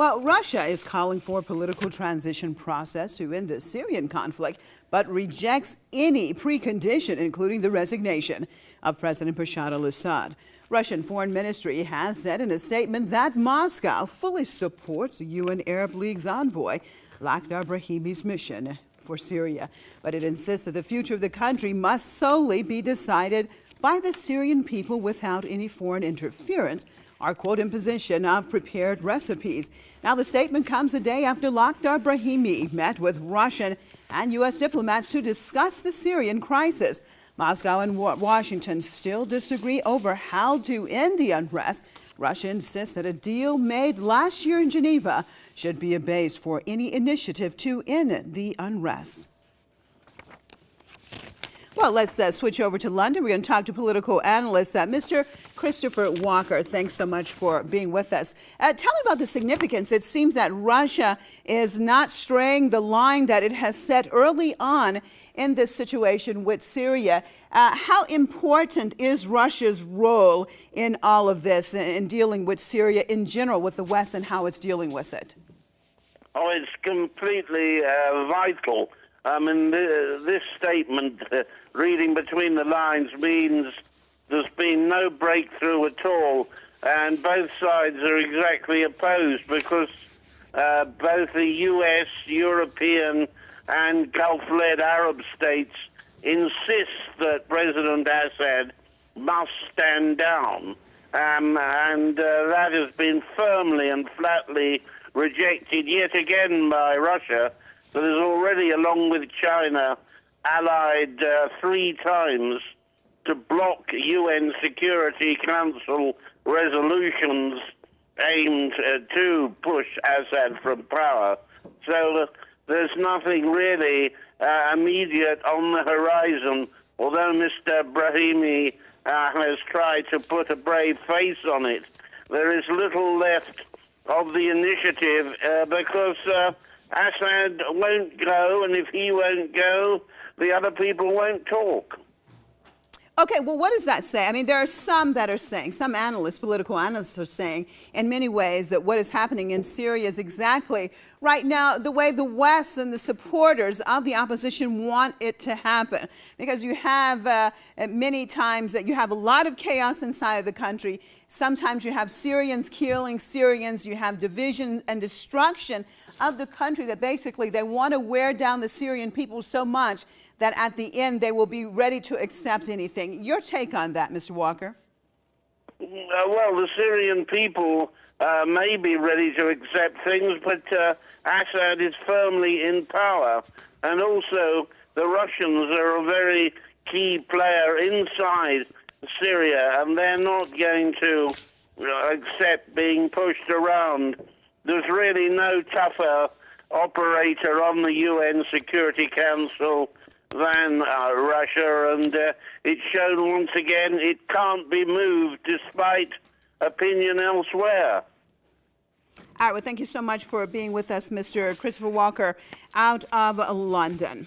Well, Russia is calling for a political transition process to end the Syrian conflict, but rejects any precondition, including the resignation of President Bashar al-Assad. Russian Foreign Ministry has said in a statement that Moscow fully supports the UN Arab League's envoy, Lakhdar Brahimi's mission for Syria. But it insists that the future of the country must solely be decided by the Syrian people without any foreign interference or, quote, imposition of prepared recipes. Now, the statement comes a day after Lakhdar Brahimi met with Russian and U.S. diplomats to discuss the Syrian crisis. Moscow and Washington still disagree over how to end the unrest. Russia insists that a deal made last year in Geneva should be a base for any initiative to end the unrest. Well, let's switch over to London. We're going to talk to political analyst Mr. Christopher Walker. Thanks so much for being with us. Tell me about the significance. It seems that Russia is not straying the line that it has set early on in this situation with Syria. How important is Russia's role in all of this, in dealing with Syria in general, with the West and how it's dealing with it? Oh, it's completely vital. I mean, this statement, reading between the lines, means there's been no breakthrough at all, and both sides are exactly opposed because both the U.S., European, and Gulf-led Arab states insist that President Assad must stand down, and that has been firmly and flatly rejected yet again by Russia. That is already, along with China, allied 3 times to block UN Security Council resolutions aimed to push Assad from power. So there's nothing really immediate on the horizon, although Mr. Brahimi has tried to put a brave face on it. There is little left of the initiative because Assad won't go, and if he won't go, the other people won't talk. Okay, well, what does that say? I mean, there are some that are saying, some analysts, political analysts are saying in many ways that what is happening in Syria is exactly right now the way the West and the supporters of the opposition want it to happen. Because you have many times that you have a lot of chaos inside of the country. Sometimes you have Syrians killing Syrians. You have division and destruction of the country that basically they want to wear down the Syrian people so much that at the end they will be ready to accept anything. Your take on that, Mr. Walker? Well, the Syrian people may be ready to accept things, but Assad is firmly in power. And also, the Russians are a very key player inside Syria, and they're not going to accept being pushed around. There's really no tougher operator on the UN Security Council than Russia, and it's shown once again it can't be moved despite opinion elsewhere. All right, well, thank you so much for being with us, Mr. Christopher Walker, out of London.